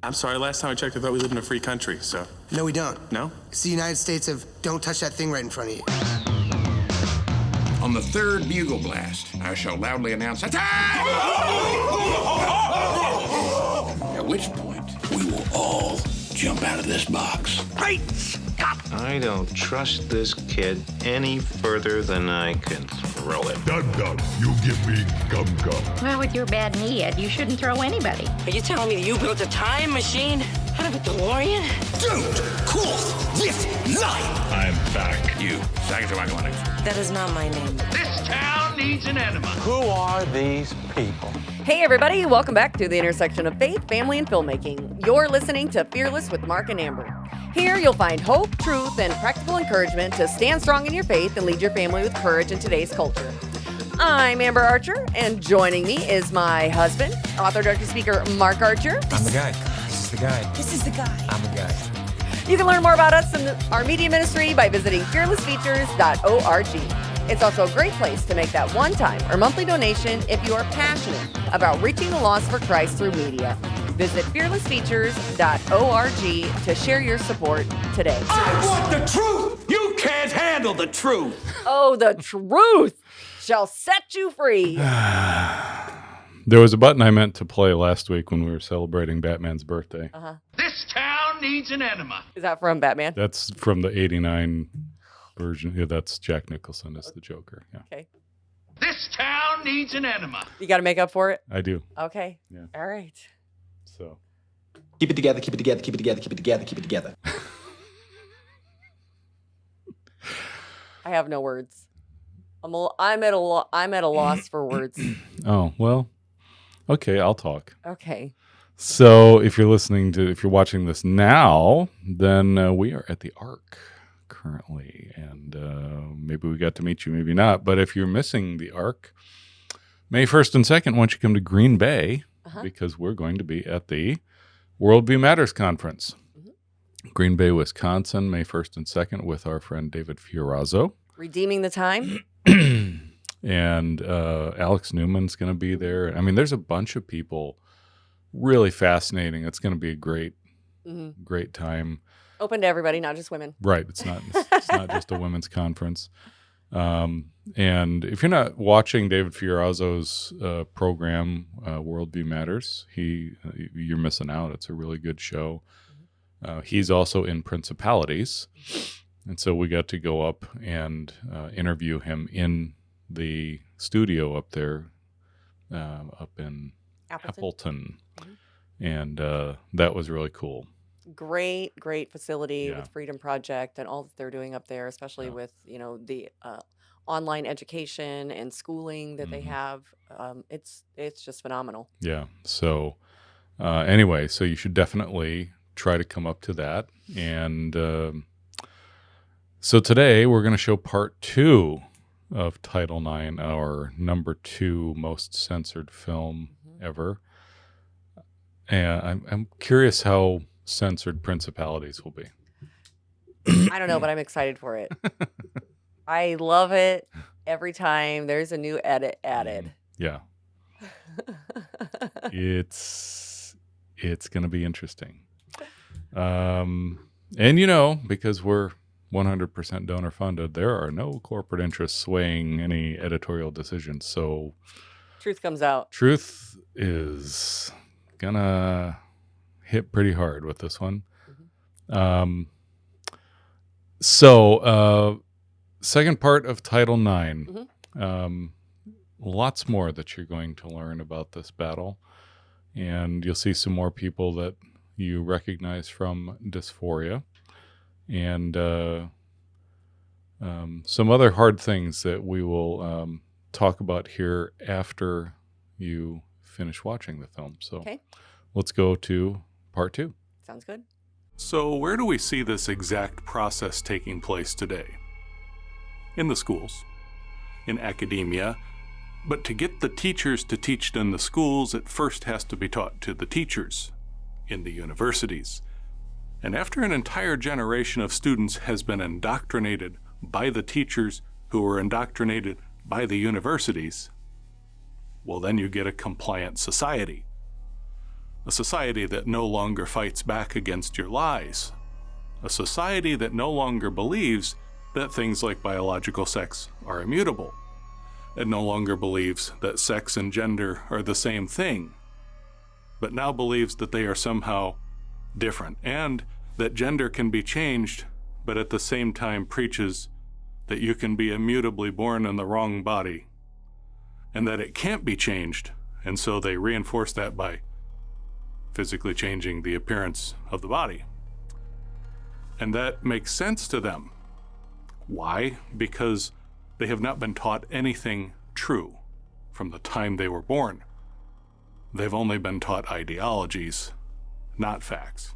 I'm sorry, last time I checked, I thought we lived in a free country, so... No, we don't. No? It's the United States of don't touch that thing right in front of you. On the third bugle blast, I shall loudly announce attack! At which point, we will all jump out of this box. Great Scott! I don't trust this kid any further than I can throw him. Dum-dum, you give me gum-gum. Well, with your bad knee, Ed, you shouldn't throw anybody. Are you telling me that you built a time machine out of a DeLorean? Don't cross this line! I'm back. You, Sagittarius Athletics. That is not my name. This town needs an enema. Who are these people? Hey everybody, welcome back to the intersection of faith, family, and filmmaking. You're listening to Fearless with Mark and Amber. Here you'll find hope, truth, and practical encouragement to stand strong in your faith and lead your family with courage in today's culture. I'm Amber Archer, and joining me is my husband, author, director, speaker, Mark Archer. I'm the guy. This is the guy. This is the guy. I'm the guy. You can learn more about us and our media ministry by visiting fearlessfeatures.org. It's also a great place to make that one-time or monthly donation if you are passionate about reaching the lost for Christ through media. Visit fearlessfeatures.org to share your support today. I want the truth! You can't handle the truth! Oh, the truth shall set you free. There was a button I meant to play last week when we were celebrating Batman's birthday. This town needs an enema. Is that from Batman? That's from the 89 version. Yeah, that's Jack Nicholson as the Joker. Yeah, Okay. This town needs an enema. You got to make up for it? I do. Okay. Yeah. All right. So Keep it together, keep it together, keep it together, keep it together, keep it together. I have no words. I'm at a loss for words. oh well. Okay, I'll talk. Okay. So if you're watching this now, then we are at the Ark currently, and maybe we got to meet you, maybe not. But if you're missing the Ark, May 1st and 2nd, why don't you come to Green Bay, because we're going to be at the Worldview Matters Conference. Green Bay, Wisconsin, May 1st and 2nd, with our friend David Fiorazzo. Redeeming the time. And Alex Newman's going to be there. I mean, there's a bunch of people. Really fascinating. It's going to be a great time. Open to everybody, not just women. Right. It's not just a women's conference. And if you're not watching David Fiorazzo's program, Worldview Matters, you're missing out. It's a really good show. He's also in Principalities. And so we got to go up and interview him in the studio up there, up in Appleton. And that was really cool. Great facility with Freedom Project and all that they're doing up there, especially with, the online education and schooling that they have. It's just phenomenal. Yeah. So anyway, so you should definitely try to come up to that. And so today we're going to show part 2 of Title IX, our number 2 most censored film ever. And I'm curious how censored Principalities will be. I don't know, but I'm excited for it. I love it every time there's a new edit added. Yeah. It's going to be interesting. And because we're 100% donor funded, there are no corporate interests swaying any editorial decisions. So truth comes out. Truth is gonna hit pretty hard with this one. So second part of Title IX. Lots more that you're going to learn about this battle, and you'll see some more people that you recognize from Dysphoria, and some other hard things that we will talk about here after you finish watching the film. So let's go to part 2. Sounds good. So where do we see this exact process taking place today? In the schools, in academia, but to get the teachers to teach in the schools, it first has to be taught to the teachers in the universities. And after an entire generation of students has been indoctrinated by the teachers who were indoctrinated by the universities, well, then you get a compliant society. a society that no longer fights back against your lies, a society that no longer believes that things like biological sex are immutable, and no longer believes that sex and gender are the same thing, but now believes that they are somehow different, and that gender can be changed, but at the same time preaches that you can be immutably born in the wrong body, and that it can't be changed, and so they reinforce that by physically changing the appearance of the body. And that makes sense to them. Why? Because they have not been taught anything true from the time they were born. They've only been taught ideologies, not facts.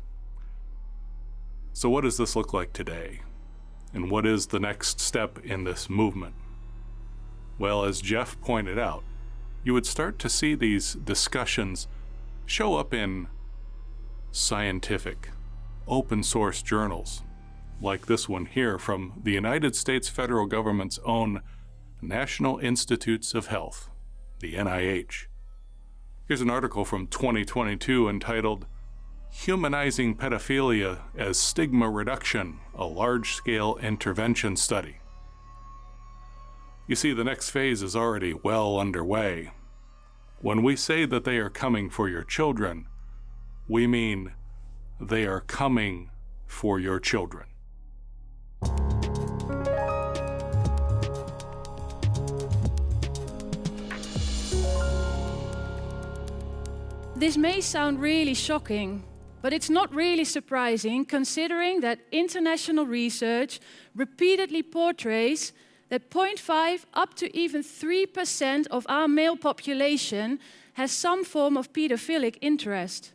So what does this look like today? And what is the next step in this movement? Well, as Jeff pointed out, you would start to see these discussions show up in scientific, open source journals, like this one here from the United States federal government's own National Institutes of Health, the NIH. Here's an article from 2022 entitled, Humanizing Pedophilia as Stigma Reduction, a Large-Scale Intervention Study. You see, the next phase is already well underway. When we say that they are coming for your children, we mean they are coming for your children. This may sound really shocking, but it's not really surprising considering that international research repeatedly portrays that 0.5 up to even 3% of our male population has some form of pedophilic interest.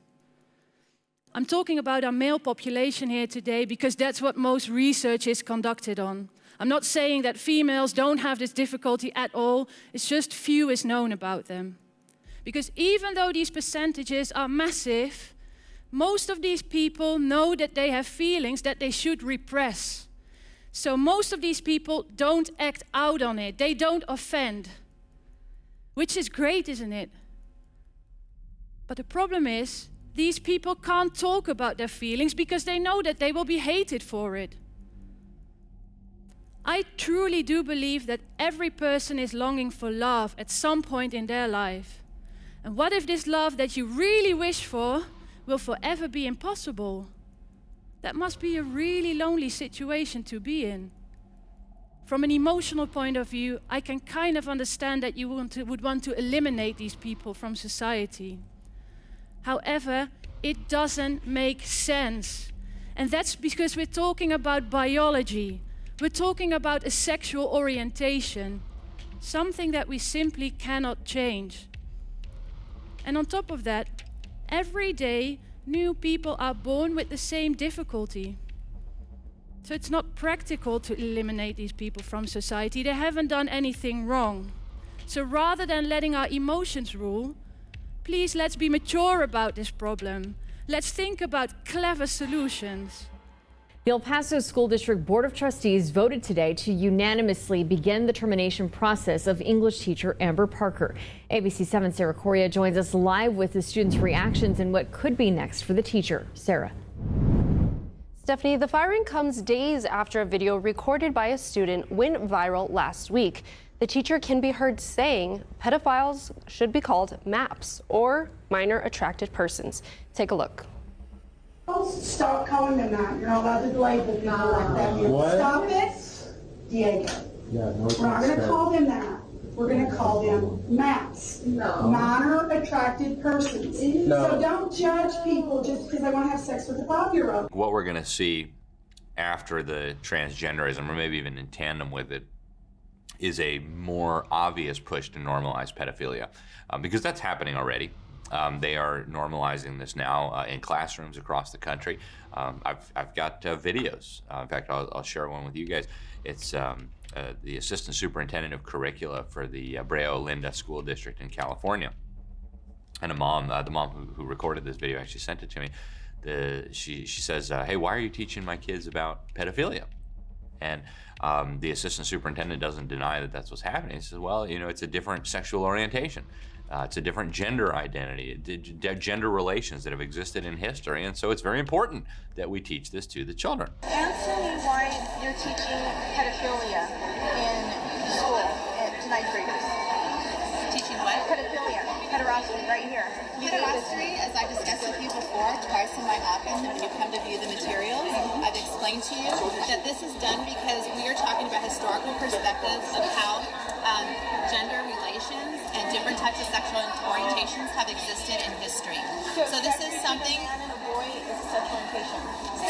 I'm talking about our male population here today because that's what most research is conducted on. I'm not saying that females don't have this difficulty at all, it's just few is known about them. Because even though these percentages are massive, most of these people know that they have feelings that they should repress. So most of these people don't act out on it, they don't offend. Which is great, isn't it? But the problem is, these people can't talk about their feelings because they know that they will be hated for it. I truly do believe that every person is longing for love at some point in their life. And what if this love that you really wish for will forever be impossible? That must be a really lonely situation to be in. From an emotional point of view, I can kind of understand that you would want to eliminate these people from society. However, it doesn't make sense. And that's because we're talking about biology. We're talking about a sexual orientation, something that we simply cannot change. And on top of that, every day, new people are born with the same difficulty. So it's not practical to eliminate these people from society. They haven't done anything wrong. So rather than letting our emotions rule, please let's be mature about this problem. Let's think about clever solutions. The El Paso School District Board of Trustees voted today to unanimously begin the termination process of English teacher Amber Parker. ABC 7's Sarah Correa joins us live with the students' reactions and what could be next for the teacher. Sarah. Stephanie, the firing comes days after a video recorded by a student went viral last week. The teacher can be heard saying pedophiles should be called MAPs, or minor attracted persons. Take a look. Stop calling them that. You're not allowed to label people like that. What? Stop it, Diego. Yeah, no, we're not going to call them that. We're going to call them MAPs, minor attracted persons. No. So don't judge people just because they want to have sex with a 5-year-old. What we're going to see after the transgenderism, or maybe even in tandem with it, is a more obvious push to normalize pedophilia, because that's happening already. They are normalizing this now in classrooms across the country. I've got videos. In fact, I'll share one with you guys. It's the assistant superintendent of curricula for the Brea Olinda School District in California. And the mom who recorded this video actually sent it to me. She says, hey, why are you teaching my kids about pedophilia? And the assistant superintendent doesn't deny that that's what's happening. He says, well, you know, it's a different sexual orientation. It's a different gender identity, gender relations that have existed in history, and so it's very important that we teach this to the children. Answer me why you're teaching pedophilia in school to ninth graders. Teaching what? Pedophilia, pederasty, right here. Pederasty, as I've discussed with you before, twice in my office, when you come to view the materials, I've explained to you that this is done because we are talking about historical perspectives of how gender relations and different types of sexual orientations have existed in history. So this is something,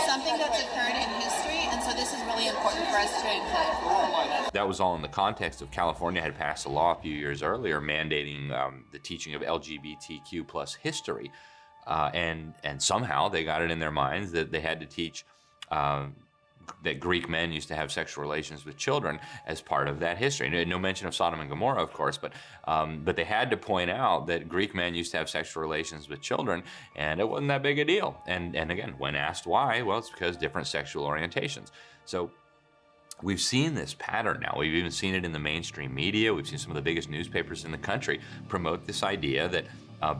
something that's occurred in history, and so this is really important for us to include. That was all in the context of California had passed a law a few years earlier mandating the teaching of LGBTQ plus history, and somehow they got it in their minds that they had to teach that Greek men used to have sexual relations with children as part of that history. No mention of Sodom and Gomorrah, of course, but they had to point out that Greek men used to have sexual relations with children, and it wasn't that big a deal. And again, when asked why, well, it's because different sexual orientations. So we've seen this pattern now. We've even seen it in the mainstream media. We've seen some of the biggest newspapers in the country promote this idea that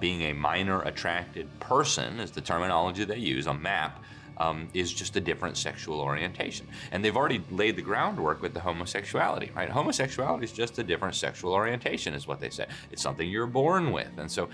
being a minor attracted person, is the terminology they use, a MAP, is just a different sexual orientation. And they've already laid the groundwork with the homosexuality, right? Homosexuality is just a different sexual orientation, is what they say. It's something you're born with. And so,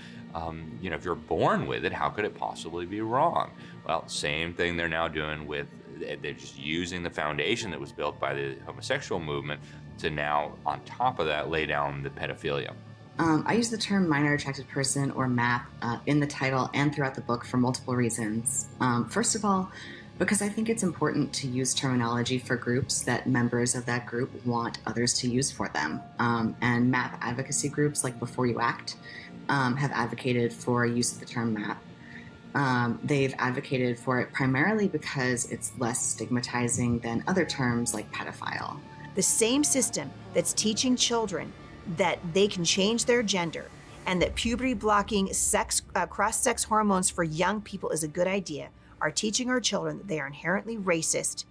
if you're born with it, how could it possibly be wrong? Well, same thing they're now doing with, they're just using the foundation that was built by the homosexual movement to now, on top of that, lay down the pedophilia. I use the term minor attracted person, or MAP, in the title and throughout the book for multiple reasons. First of all, because I think it's important to use terminology for groups that members of that group want others to use for them. And MAP advocacy groups like Before You Act have advocated for use of the term MAP. They've advocated for it primarily because it's less stigmatizing than other terms like pedophile. The same system that's teaching children that they can change their gender and that puberty-blocking cross-sex hormones for young people is a good idea are teaching our children that they are inherently racist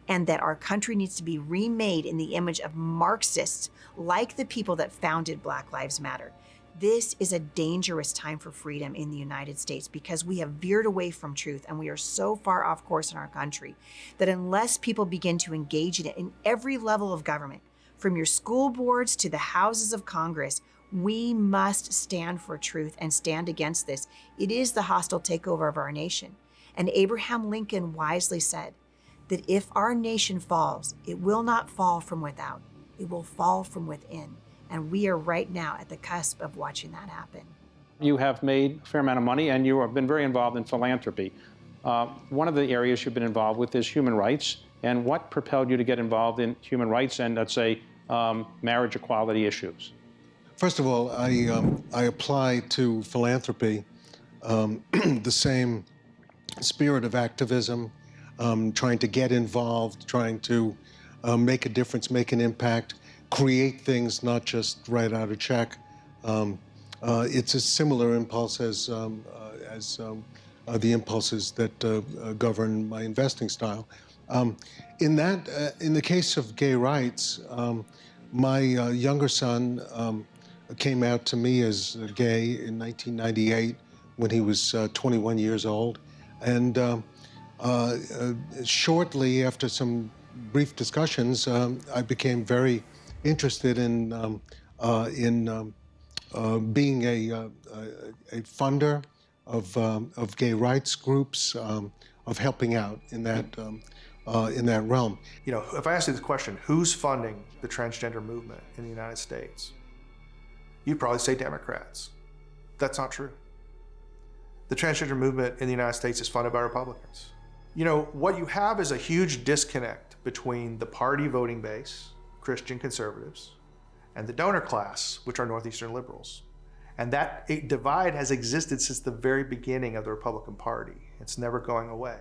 and that our country needs to be remade in the image of Marxists like the people that founded Black Lives Matter. This is a dangerous time for freedom in the United States because we have veered away from truth and we are so far off course in our country that unless people begin to engage in it in every level of government, from your school boards to the houses of Congress, we must stand for truth and stand against this. It is the hostile takeover of our nation. And Abraham Lincoln wisely said that if our nation falls, it will not fall from without, it will fall from within. And we are right now at the cusp of watching that happen. You have made a fair amount of money and you have been very involved in philanthropy. One of the areas you've been involved with is human rights. And what propelled you to get involved in human rights and, let's say, marriage equality issues? First of all, I apply to philanthropy the same spirit of activism, trying to get involved, trying to make a difference, make an impact, create things, not just write out a check. It's a similar impulse as the impulses that govern my investing style. In the case of gay rights, my younger son came out to me as gay in 1998 when he was 21 years old. And shortly after some brief discussions, I became very interested in being a funder of gay rights groups, of helping out in that realm. You know, if I ask you this question, who's funding the transgender movement in the United States? You'd probably say Democrats. That's not true. The transgender movement in the United States is funded by Republicans. You know, what you have is a huge disconnect between the party voting base, Christian conservatives, and the donor class, which are Northeastern liberals. And that divide has existed since the very beginning of the Republican Party. It's never going away.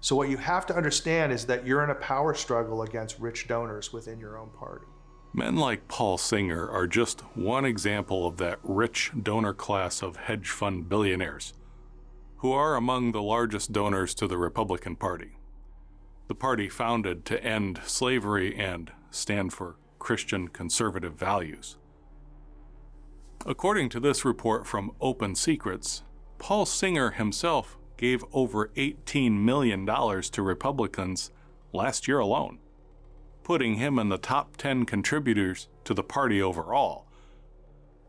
So what you have to understand is that you're in a power struggle against rich donors within your own party. Men like Paul Singer are just one example of that rich donor class of hedge fund billionaires, who are among the largest donors to the Republican Party, the party founded to end slavery and stand for Christian conservative values. According to this report from Open Secrets, Paul Singer himself gave over $18 million to Republicans last year alone, putting him in the top 10 contributors to the party overall.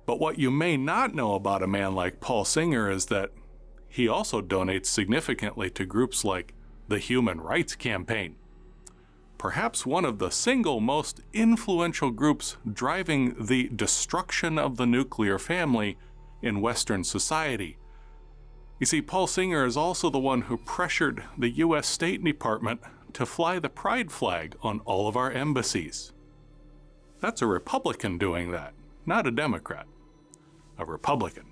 But what you may not know about a man like Paul Singer is that he also donates significantly to groups like the Human Rights Campaign, perhaps one of the single most influential groups driving the destruction of the nuclear family in Western society. You see, Paul Singer is also the one who pressured the U.S. State Department to fly the pride flag on all of our embassies. That's a Republican doing that, not a Democrat. A Republican.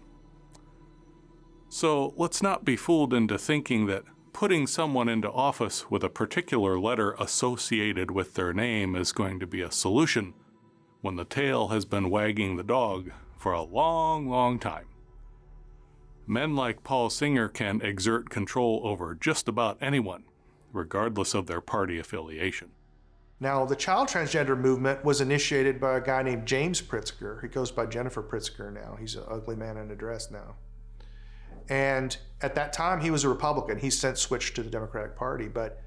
So let's not be fooled into thinking that putting someone into office with a particular letter associated with their name is going to be a solution when the tail has been wagging the dog for a long, long time. Men like Paul Singer can exert control over just about anyone, regardless of their party affiliation. Now, the child transgender movement was initiated by a guy named James Pritzker. He goes by Jennifer Pritzker now. He's an ugly man in a dress now. And at that time, he was a Republican. He's since switched to the Democratic Party, but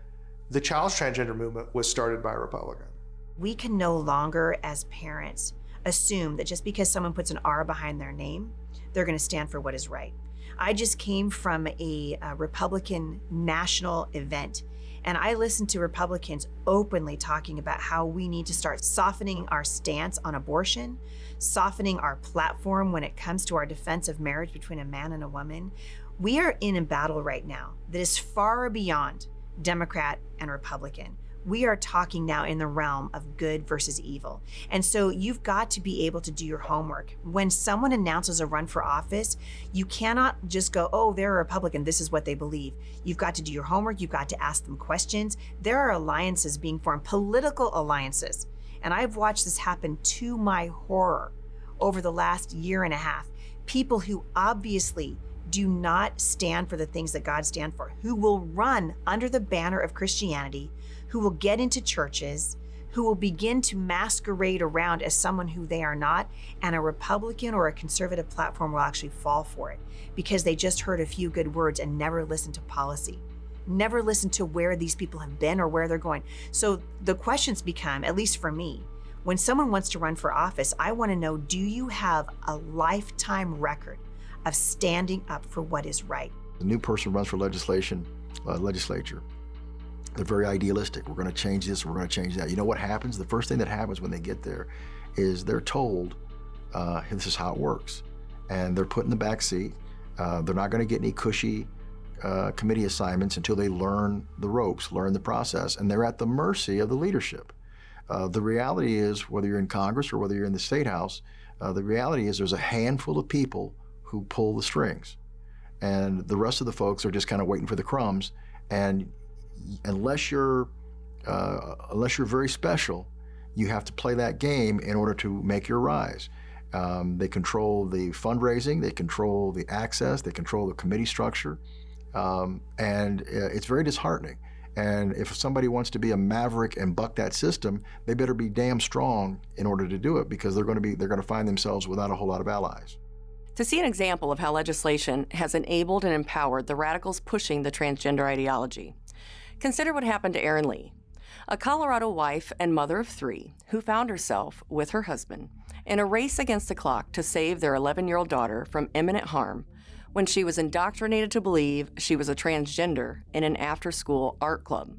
the child transgender movement was started by a Republican. We can no longer, as parents, assume that just because someone puts an R behind their name, they're going to stand for what is right. I just came from a Republican national event, and I listened to Republicans openly talking about how we need to start softening our stance on abortion, softening our platform when it comes to our defense of marriage between a man and a woman. We are in a battle right now that is far beyond Democrat and Republican. We are talking now in the realm of good versus evil. And so you've got to be able to do your homework. When someone announces a run for office, you cannot just go, oh, they're a Republican, this is what they believe. You've got to do your homework, you've got to ask them questions. There are alliances being formed, political alliances. And I've watched this happen to my horror over the last year and a half. People who obviously do not stand for the things that God stands for, who will run under the banner of Christianity, who will get into churches, who will begin to masquerade around as someone who they are not, and a Republican or a conservative platform will actually fall for it because they just heard a few good words and never listened to policy, never listened to where these people have been or where they're going. So the questions become, at least for me, when someone wants to run for office, I want to know, do you have a lifetime record of standing up for what is right? The new person runs for legislature. They're very idealistic. We're going to change this, we're going to change that. You know what happens? The first thing that happens when they get there is they're told, this is how it works. And they're put in the back seat. They're not going to get any cushy committee assignments until they learn the ropes, learn the process, and they're at the mercy of the leadership. The reality is, whether you're in Congress or whether you're in the State House, the reality is there's a handful of people who pull the strings. And the rest of the folks are just kind of waiting for the crumbs. And unless you're very special, you have to play that game in order to make your rise. They control the fundraising, they control the access, they control the committee structure, and it's very disheartening. And if somebody wants to be a maverick and buck that system, they better be damn strong in order to do it, because they're going to find themselves without a whole lot of allies. To see an example of how legislation has enabled and empowered the radicals pushing the transgender ideology, consider what happened to Erin Lee, a Colorado wife and mother of 3 who found herself with her husband in a race against the clock to save their 11-year-old daughter from imminent harm when she was indoctrinated to believe she was a transgender in an after-school art club.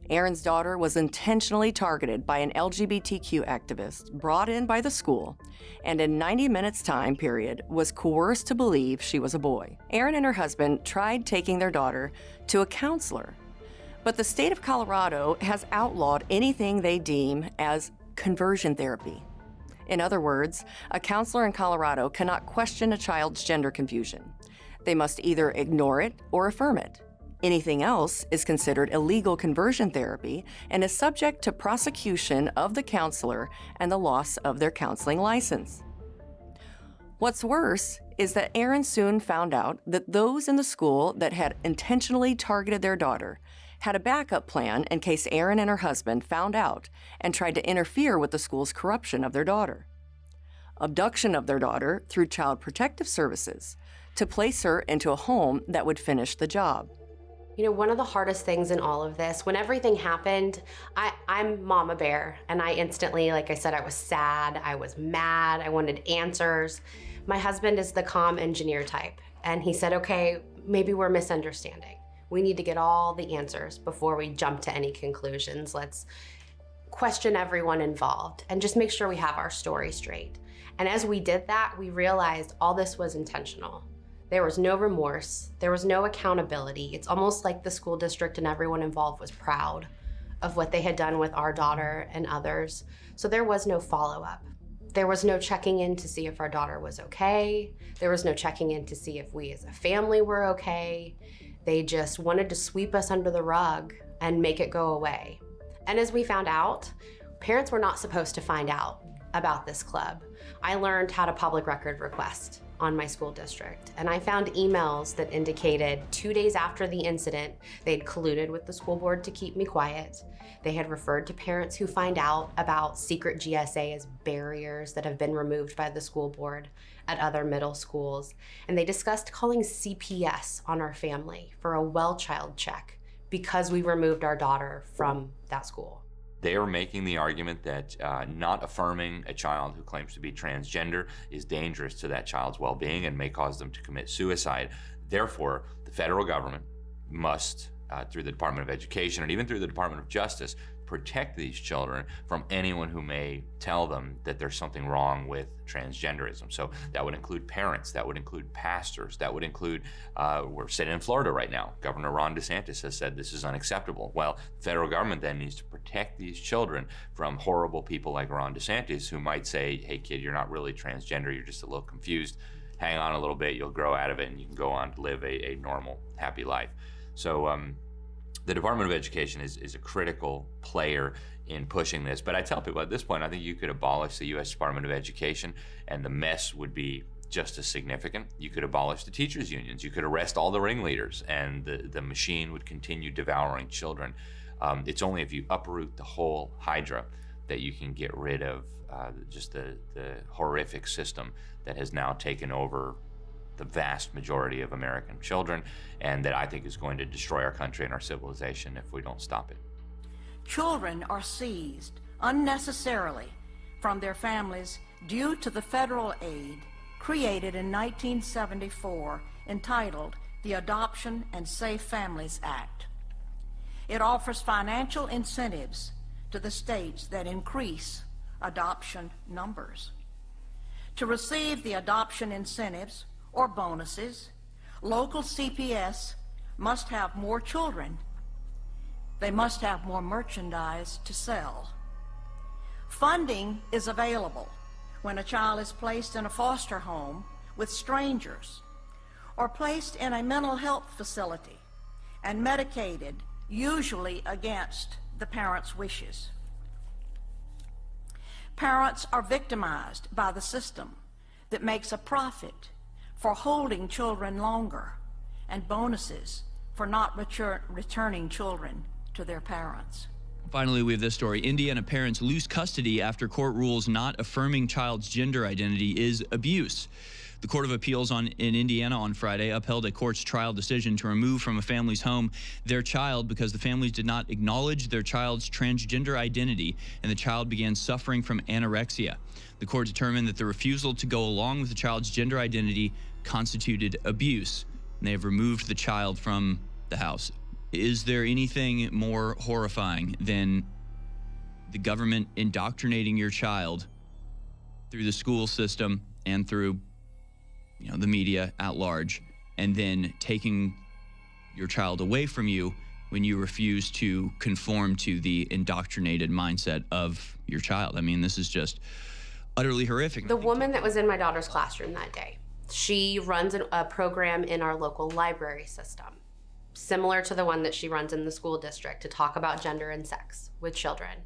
Erin's daughter was intentionally targeted by an LGBTQ activist brought in by the school, and in 90 minutes time period was coerced to believe she was a boy. Erin and her husband tried taking their daughter to a counselor, but the state of Colorado has outlawed anything they deem as conversion therapy. In other words, a counselor in Colorado cannot question a child's gender confusion. They must either ignore it or affirm it. Anything else is considered illegal conversion therapy and is subject to prosecution of the counselor and the loss of their counseling license. What's worse is that Erin soon found out that those in the school that had intentionally targeted their daughter had a backup plan in case Erin and her husband found out and tried to interfere with the school's corruption of their daughter. abduction of their daughter through Child Protective Services, to place her into a home that would finish the job. You know, one of the hardest things in all of this, when everything happened, I'm Mama Bear, and I instantly, like I said, I was sad, I was mad, I wanted answers. My husband is the calm engineer type, and he said, okay, maybe we're misunderstanding. We need to get all the answers before we jump to any conclusions. Let's question everyone involved and just make sure we have our story straight. And as we did that, we realized all this was intentional. There was no remorse, there was no accountability. It's almost like the school district and everyone involved was proud of what they had done with our daughter and others. So there was no follow-up. There was no checking in to see if our daughter was okay. There was no checking in to see if we as a family were okay. They just wanted to sweep us under the rug and make it go away. And as we found out, parents were not supposed to find out about this club. I learned how to public record request on my school district, and I found emails that indicated 2 days after the incident, they'd colluded with the school board to keep me quiet. They had referred to parents who find out about secret GSA as barriers that have been removed by the school board at other middle schools. And they discussed calling CPS on our family for a well child check because we removed our daughter from that school. They are making the argument that not affirming a child who claims to be transgender is dangerous to that child's well-being and may cause them to commit suicide. Therefore, the federal government must, through the Department of Education and even through the Department of Justice, protect these children from anyone who may tell them that there's something wrong with transgenderism. So that would include parents, that would include pastors, that would include, we're sitting in Florida right now. Governor Ron DeSantis has said this is unacceptable. Well, the federal government then needs to protect these children from horrible people like Ron DeSantis who might say, hey kid, you're not really transgender, you're just a little confused. Hang on a little bit, you'll grow out of it and you can go on to live a normal, happy life. So the Department of Education is a critical player in pushing this. But I tell people at this point, I think you could abolish the U.S. Department of Education and the mess would be just as significant. You could abolish the teachers' unions. You could arrest all the ringleaders and the machine would continue devouring children. It's only if you uproot the whole hydra that you can get rid of just the horrific system that has now taken over the vast majority of American children, and that I think is going to destroy our country and our civilization if we don't stop it. Children are seized unnecessarily from their families due to the federal aid created in 1974 entitled the Adoption and Safe Families Act. It offers financial incentives to the states that increase adoption numbers. To receive the adoption incentives or bonuses, local CPS must have more children. They must have more merchandise to sell. Funding is available when a child is placed in a foster home with strangers or placed in a mental health facility and medicated, usually against the parents' wishes. Parents are victimized by the system that makes a profit for holding children longer and bonuses for not returning children to their parents. Finally, we have this story. Indiana parents lose custody after court rules not affirming child's gender identity is abuse. The Court of Appeals in Indiana on Friday upheld a court's trial decision to remove from a family's home their child because the families did not acknowledge their child's transgender identity and the child began suffering from anorexia. The court determined that the refusal to go along with the child's gender identity constituted abuse, and they have removed the child from the house. Is there anything more horrifying than the government indoctrinating your child through the school system and through the media at large, and then taking your child away from you when you refuse to conform to the indoctrinated mindset of your child? I mean, this is just utterly horrific. The woman that was in my daughter's classroom that day, she runs a program in our local library system, similar to the one that she runs in the school district, to talk about gender and sex with children.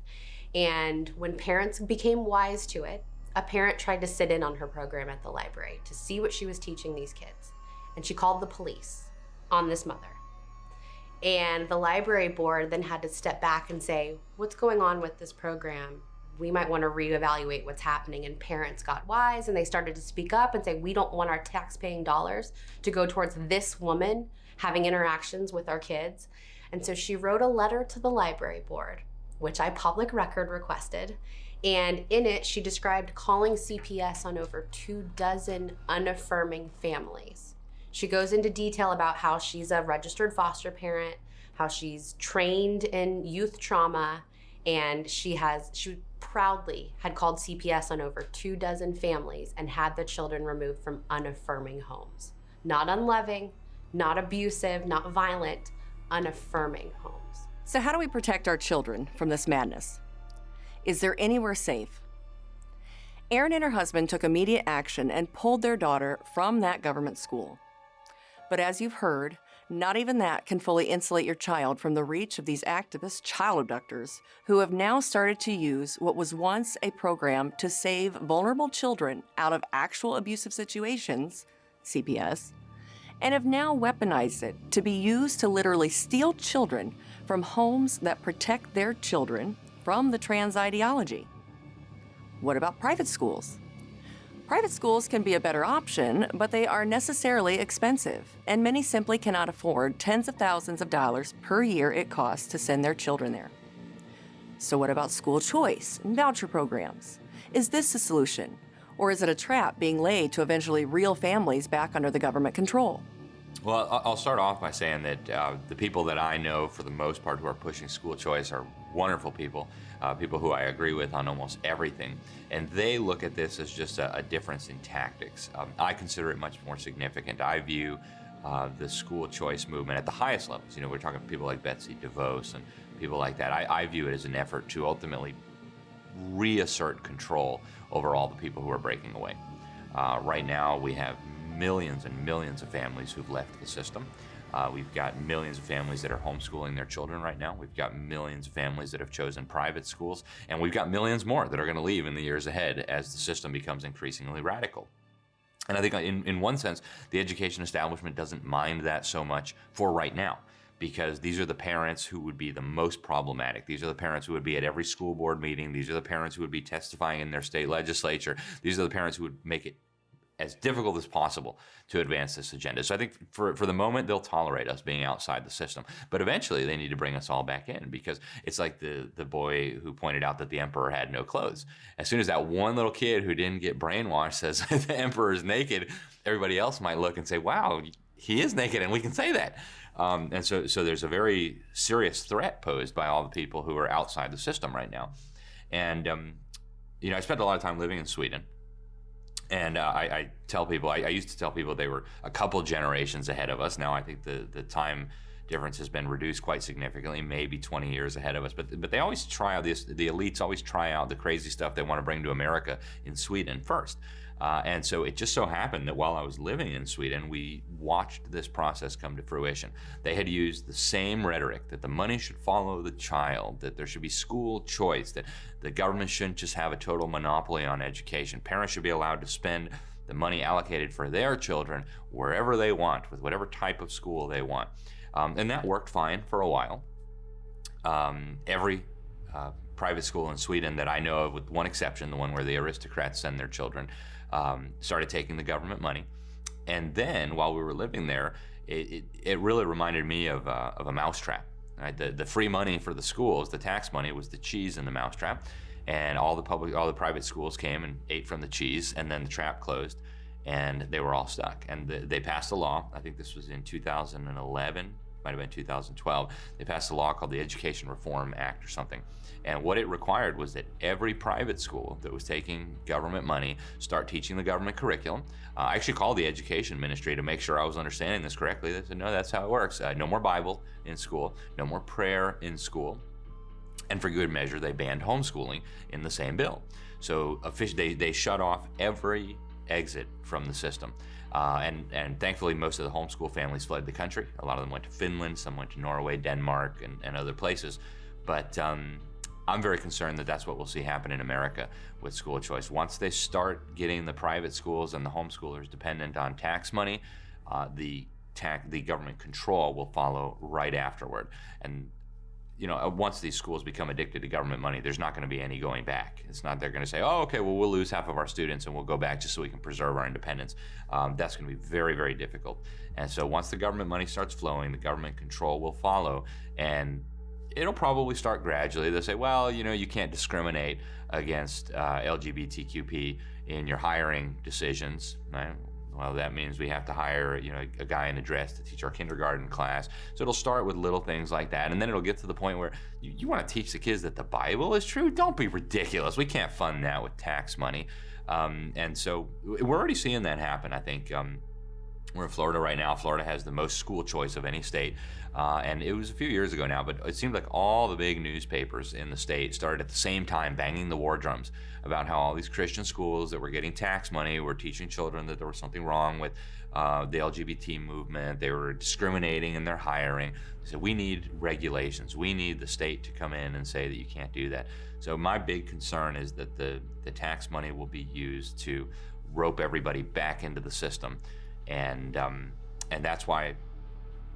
And when parents became wise to it, a parent tried to sit in on her program at the library to see what she was teaching these kids. And she called the police on this mother. And the library board then had to step back and say, what's going on with this program? we might want to reevaluate what's happening. And parents got wise and they started to speak up and say, we don't want our tax-paying dollars to go towards this woman having interactions with our kids. And so she wrote a letter to the library board, which I public record requested. And in it, she described calling CPS on over 24 unaffirming families. She goes into detail about how she's a registered foster parent, how she's trained in youth trauma, and she proudly had called CPS on over 24 families and had the children removed from unaffirming homes. Not unloving, not abusive, not violent, unaffirming homes. So how do we protect our children from this madness? Is there anywhere safe? Erin and her husband took immediate action and pulled their daughter from that government school. But as you've heard, not even that can fully insulate your child from the reach of these activist child abductors who have now started to use what was once a program to save vulnerable children out of actual abusive situations, CPS, and have now weaponized it to be used to literally steal children from homes that protect their children from the trans ideology. What about private schools? Private schools can be a better option, but they are necessarily expensive, and many simply cannot afford tens of thousands of dollars per year it costs to send their children there. So what about school choice and voucher programs? Is this the solution, or is it a trap being laid to eventually reel families back under the government control? Well, I'll start off by saying that the people that I know, for the most part, who are pushing school choice are wonderful people, people who I agree with on almost everything. And they look at this as just a difference in tactics. I consider it much more significant. I view the school choice movement at the highest levels. You know, we're talking people like Betsy DeVos and people like that. I view it as an effort to ultimately reassert control over all the people who are breaking away. Right now, we have millions and millions of families who've left the system. We've got millions of families that are homeschooling their children right now. We've got millions of families that have chosen private schools, and we've got millions more that are going to leave in the years ahead as the system becomes increasingly radical. And I think in one sense, the education establishment doesn't mind that so much for right now, because these are the parents who would be the most problematic. These are the parents who would be at every school board meeting. These are the parents who would be testifying in their state legislature. These are the parents who would make it as difficult as possible to advance this agenda. So I think for the moment, they'll tolerate us being outside the system. But eventually, they need to bring us all back in, because it's like the boy who pointed out that the emperor had no clothes. As soon as that one little kid who didn't get brainwashed says the emperor is naked, everybody else might look and say, wow, he is naked, and we can say that. And so there's a very serious threat posed by all the people who are outside the system right now. And, you know, I spent a lot of time living in Sweden. And I tell people, I used to tell people they were a couple generations ahead of us. Now I think the time difference has been reduced quite significantly, maybe 20 years ahead of us. But they always try out this, the elites always try out the crazy stuff they want to bring to America in Sweden first. And so it just so happened that while I was living in Sweden, we watched this process come to fruition. They had used the same rhetoric, that the money should follow the child, that there should be school choice, that the government shouldn't just have a total monopoly on education. Parents should be allowed to spend the money allocated for their children wherever they want, with whatever type of school they want. And that worked fine for a while. Every private school in Sweden that I know of, with one exception, the one where the aristocrats send their children, started taking the government money. And then while we were living there, it really reminded me of a mousetrap. Right? The free money for the schools, the tax money, was the cheese in the mousetrap. And all the private schools came and ate from the cheese, and then the trap closed, and they were all stuck. And they passed a law, I think this was in 2011, might have been 2012. They passed a law called the Education Reform Act or something. And what it required was that every private school that was taking government money start teaching the government curriculum. I actually called the education ministry to make sure I was understanding this correctly. They said, no, that's how it works. No more Bible in school, no more prayer in school. And for good measure, they banned homeschooling in the same bill. So they shut off every exit from the system. And thankfully, most of the homeschool families fled the country. A lot of them went to Finland, some went to Norway, Denmark, and other places. But I'm very concerned that that's what we'll see happen in America with school choice. Once they start getting the private schools and the homeschoolers dependent on tax money, the government control will follow right afterward. And once these schools become addicted to government money, there's not going to be any going back. It's not they're going to say, oh, okay, well, we'll lose half of our students and we'll go back just so we can preserve our independence. That's going to be very, very difficult. And so once the government money starts flowing, the government control will follow, and it'll probably start gradually. They'll say, well, you can't discriminate against LGBTQP in your hiring decisions, right? Well, that means we have to hire, a guy in a dress to teach our kindergarten class. So it'll start with little things like that, and then it'll get to the point where you want to teach the kids that the Bible is true? Don't be ridiculous. We can't fund that with tax money. And so we're already seeing that happen, I think. We're in Florida right now. Florida has the most school choice of any state. And it was a few years ago now, but it seemed like all the big newspapers in the state started at the same time banging the war drums about how all these Christian schools that were getting tax money were teaching children that there was something wrong with the LGBT movement. They were discriminating in their hiring. They said, we need regulations. We need the state to come in and say that you can't do that. So my big concern is that the tax money will be used to rope everybody back into the system. And that's why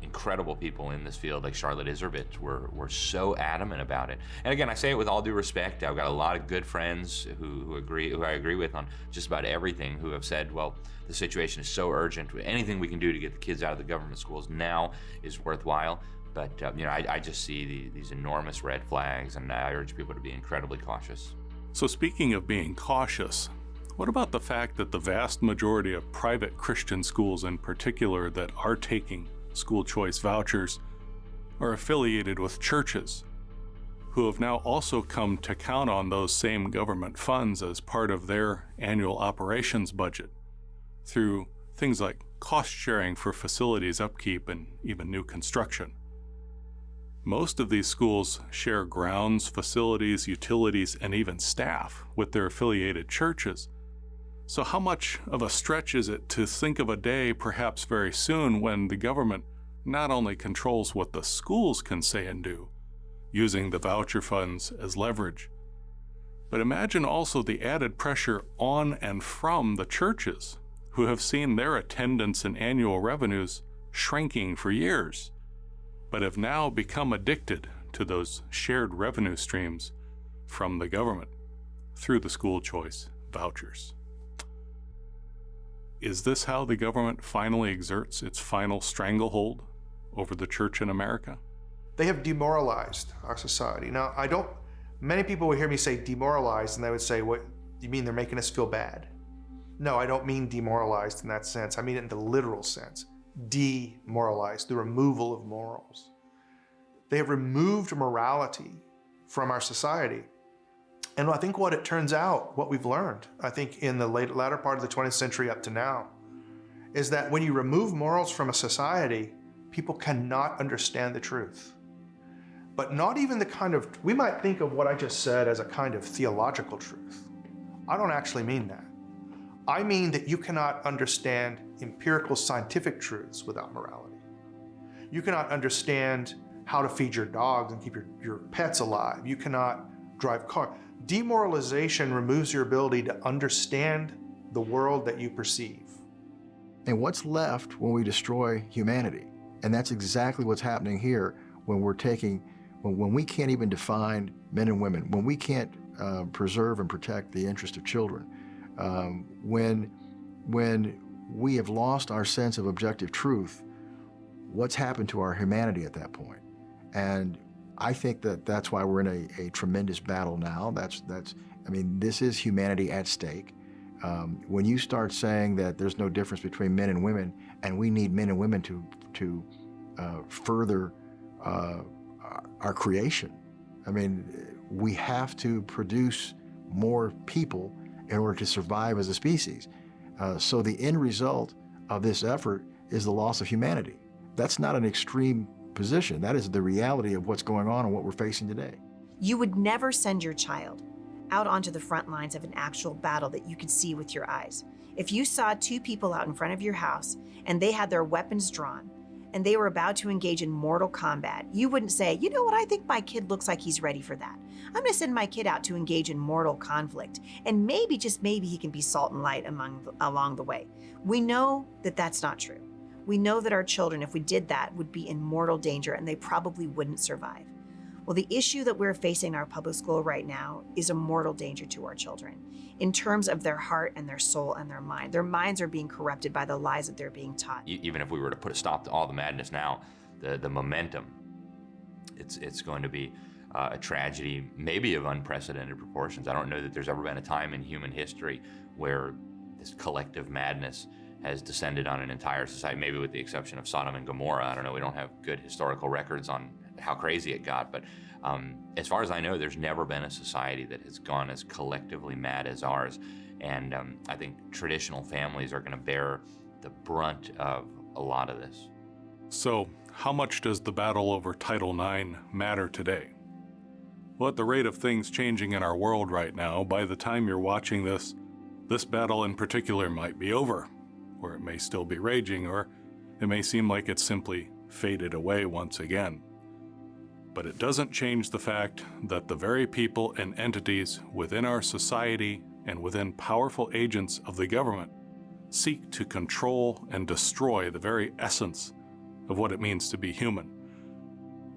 incredible people in this field like Charlotte Iserbyt were so adamant about it. And again, I say it with all due respect. I've got a lot of good friends who I agree with on just about everything, who have said, well, the situation is so urgent. Anything we can do to get the kids out of the government schools now is worthwhile. But I just see these enormous red flags, and I urge people to be incredibly cautious. So speaking of being cautious, what about the fact that the vast majority of private Christian schools in particular that are taking school choice vouchers are affiliated with churches who have now also come to count on those same government funds as part of their annual operations budget through things like cost sharing for facilities upkeep and even new construction? Most of these schools share grounds, facilities, utilities, and even staff with their affiliated churches. So how much of a stretch is it to think of a day, perhaps very soon, when the government not only controls what the schools can say and do, using the voucher funds as leverage, but imagine also the added pressure on and from the churches, who have seen their attendance and annual revenues shrinking for years, but have now become addicted to those shared revenue streams from the government through the school choice vouchers. Is this how the government finally exerts its final stranglehold over the church in America? They have demoralized our society. Now, many people will hear me say demoralized, and they would say, what, you mean they're making us feel bad? No, I don't mean demoralized in that sense. I mean it in the literal sense. Demoralized, the removal of morals. They have removed morality from our society. And I think what it turns out, what we've learned, I think in the latter part of the 20th century up to now, is that when you remove morals from a society, people cannot understand the truth. But not even the kind of, we might think of what I just said as a kind of theological truth. I don't actually mean that. I mean that you cannot understand empirical scientific truths without morality. You cannot understand how to feed your dogs and keep your pets alive. You cannot drive cars. Demoralization removes your ability to understand the world that you perceive. And what's left when we destroy humanity? And that's exactly what's happening here when when we can't even define men and women, when we can't preserve and protect the interest of children, when we have lost our sense of objective truth, what's happened to our humanity at that point? And I think that's why we're in a tremendous battle now. This is humanity at stake. When you start saying that there's no difference between men and women, and we need men and women to further our creation, we have to produce more people in order to survive as a species. So the end result of this effort is the loss of humanity. That's not an extreme position. That is the reality of what's going on and what we're facing today. You would never send your child out onto the front lines of an actual battle that you could see with your eyes. If you saw two people out in front of your house and they had their weapons drawn and they were about to engage in mortal combat, you wouldn't say, you know what, I think my kid looks like he's ready for that. I'm gonna send my kid out to engage in mortal conflict, and maybe, just maybe, he can be salt and light along the way. We know that that's not true. We know that our children, if we did that, would be in mortal danger and they probably wouldn't survive. Well, the issue that we're facing in our public school right now is a mortal danger to our children in terms of their heart and their soul and their mind. Their minds are being corrupted by the lies that they're being taught. Even if we were to put a stop to all the madness now, the momentum, it's going to be a tragedy, maybe of unprecedented proportions. I don't know that there's ever been a time in human history where this collective madness has descended on an entire society, maybe with the exception of Sodom and Gomorrah. I don't know, we don't have good historical records on how crazy it got, but as far as I know, there's never been a society that has gone as collectively mad as ours. And I think traditional families are going to bear the brunt of a lot of this. So, how much does the battle over Title IX matter today? Well, at the rate of things changing in our world right now, by the time you're watching this battle in particular might be over, or it may still be raging, or it may seem like it's simply faded away once again. But it doesn't change the fact that the very people and entities within our society and within powerful agents of the government seek to control and destroy the very essence of what it means to be human.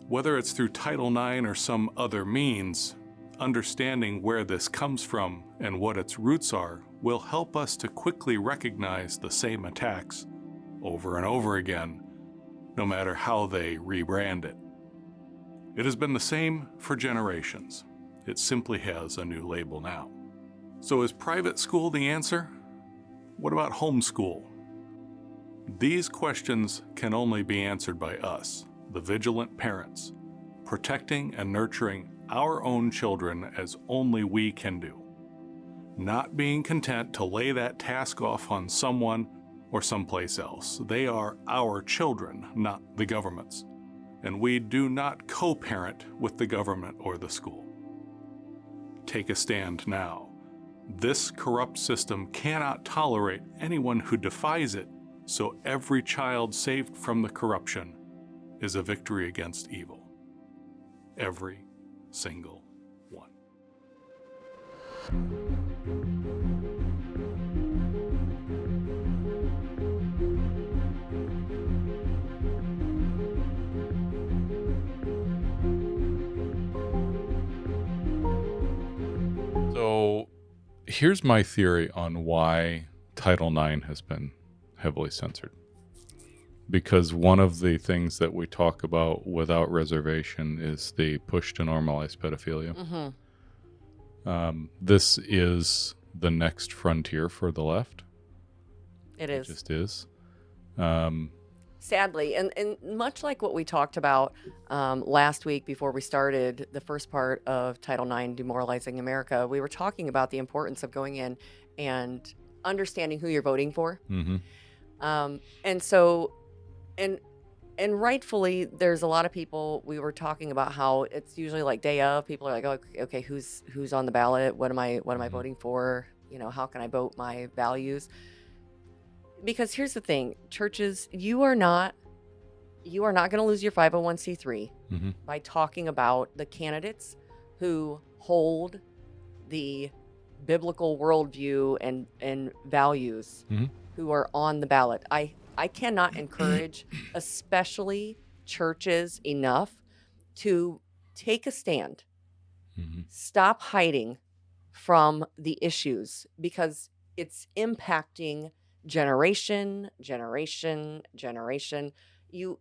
Whether it's through Title IX or some other means, understanding where this comes from and what its roots are will help us to quickly recognize the same attacks over and over again, no matter how they rebrand it. It has been the same for generations. It simply has a new label now. So is private school the answer? What about homeschool? These questions can only be answered by us, the vigilant parents, protecting and nurturing our own children as only we can do. Not being content to lay that task off on someone or someplace else. They are our children, not the government's. And we do not co-parent with the government or the school. Take a stand now. This corrupt system cannot tolerate anyone who defies it, so every child saved from the corruption is a victory against evil. Every single one. So here's my theory on why Title IX has been heavily censored. Because one of the things that we talk about without reservation is the push to normalize pedophilia. This is the next frontier for the left. It is. It just is. Sadly, and much like what we talked about last week before we started the first part of Title IX, Demoralizing America, we were talking about the importance of going in and understanding who you're voting for. And so, and rightfully, there's a lot of people, we were talking about how it's usually like day of, people are like, oh, okay, who's on the ballot? What am I voting for? You know, how can I vote my values? Because here's the thing, churches, you are not going to lose your 501c3 by talking about the candidates who hold the biblical worldview and values who are on the ballot. I cannot encourage, especially churches, enough to take a stand. Stop hiding from the issues, because it's impacting generation. You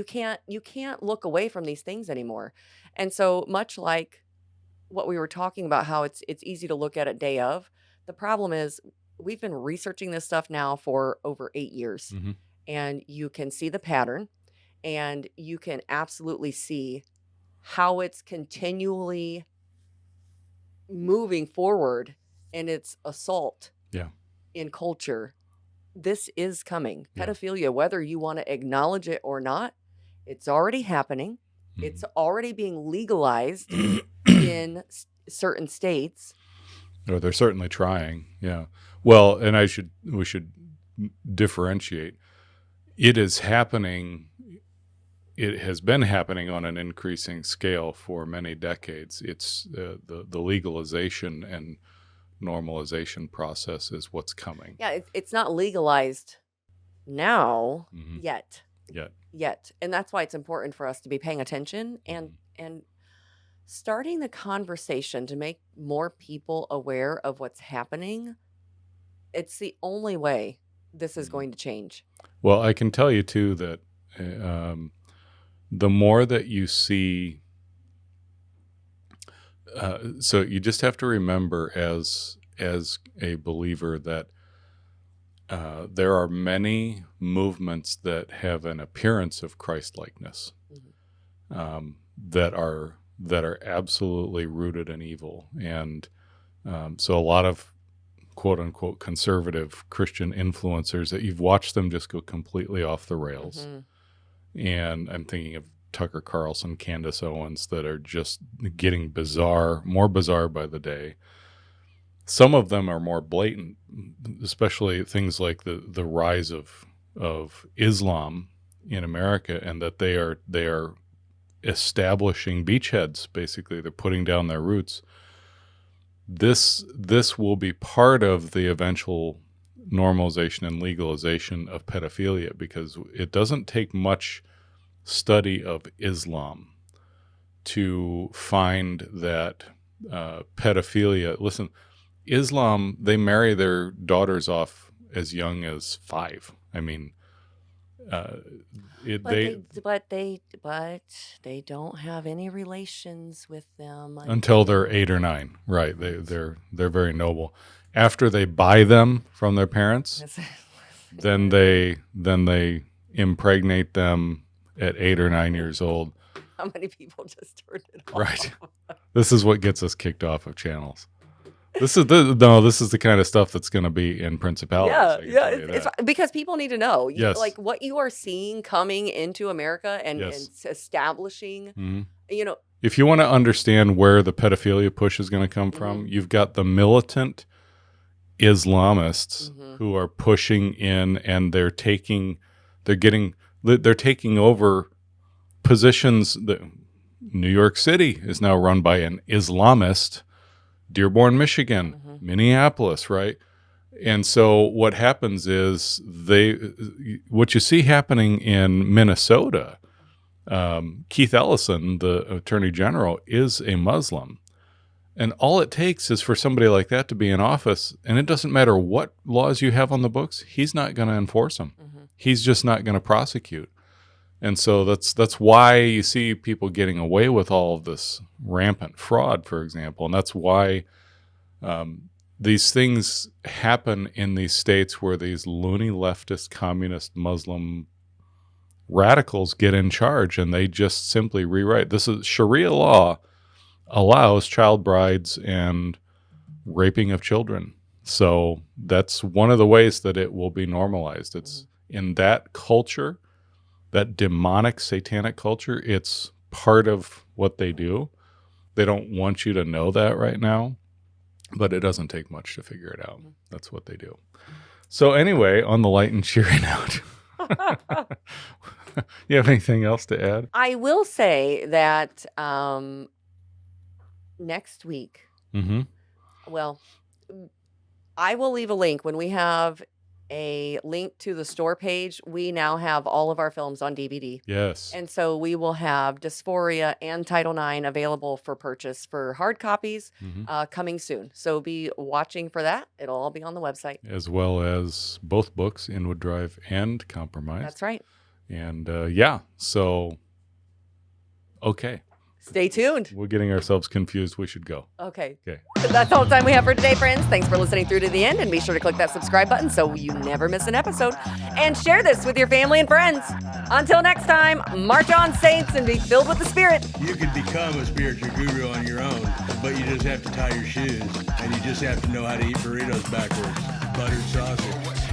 can't look away from these things anymore. And so much like what we were talking about, how it's easy to look at it day of, the problem is we've been researching this stuff now for over 8 years, and you can see the pattern, and you can absolutely see how it's continually moving forward in its assault in culture. This is coming. Pedophilia, whether you want to acknowledge it or not, it's already happening. It's already being legalized in certain states. Or they're certainly trying. Yeah. Well, and we should differentiate. It is happening. It has been happening on an increasing scale for many decades. It's the legalization and normalization process is what's coming. Yeah, it's not legalized now yet. yet. And that's why it's important for us to be paying attention and starting the conversation to make more people aware of what's happening. It's the only way this is going to change. Well, I can tell you too that the more that you see, so you just have to remember as a believer that there are many movements that have an appearance of Christ-likeness, that are absolutely rooted in evil, and so a lot of quote-unquote conservative Christian influencers that you've watched them just go completely off the rails. And I'm thinking of Tucker Carlson, Candace Owens, that are just getting more bizarre by the day. Some of them are more blatant, especially things like the rise of Islam in America, and that they are establishing beachheads. Basically, they're putting down their roots. This will be part of the eventual normalization and legalization of pedophilia, because it doesn't take much study of Islam to find that pedophilia. Listen, Islam, they marry their daughters off as young as 5. I mean, but they don't have any relations with them until they're 8 or 9. Right? They're very noble. After they buy them from their parents, then they impregnate them at 8 or 9 years old. How many people just turned it off? Right. This is what gets us kicked off of channels. This is the kind of stuff that's going to be in principalities. Yeah. It's because people need to know. Yes. Like what you are seeing coming into America and establishing, If you want to understand where the pedophilia push is going to come from, you've got the militant Islamists who are pushing in, and they're taking over positions. That New York City is now run by an Islamist. Dearborn, Michigan, Minneapolis, right? And so what happens is what you see happening in Minnesota, Keith Ellison, the Attorney General, is a Muslim. And all it takes is for somebody like that to be in office, and it doesn't matter what laws you have on the books, he's not going to enforce them. He's just not going to prosecute. And so that's why you see people getting away with all of this rampant fraud, for example. And that's why these things happen in these states where these loony leftist, communist, Muslim radicals get in charge, and they just simply rewrite. This is Sharia law allows child brides and raping of children. So that's one of the ways that it will be normalized. It's in that culture, that demonic, satanic culture, it's part of what they do. They don't want you to know that right now, but it doesn't take much to figure it out. That's what they do. So anyway, on the light and cheery note, you have anything else to add? I will say that next week, well, I will leave a link when we have a link to the store page. We now have all of our films on DVD. Yes. And so we will have Dysphoria and Title IX available for purchase for hard copies coming soon. So be watching for that. It'll all be on the website. As well as both books, Inwood Drive and Compromise. That's right. And so, okay. Stay tuned. We're getting ourselves confused. We should go. Okay. That's all the time we have for today, friends. Thanks for listening through to the end, and be sure to click that subscribe button so you never miss an episode. And share this with your family and friends. Until next time, march on, saints, and be filled with the Spirit. You can become a spiritual guru on your own, but you just have to tie your shoes, and you just have to know how to eat burritos backwards. Buttered sausage.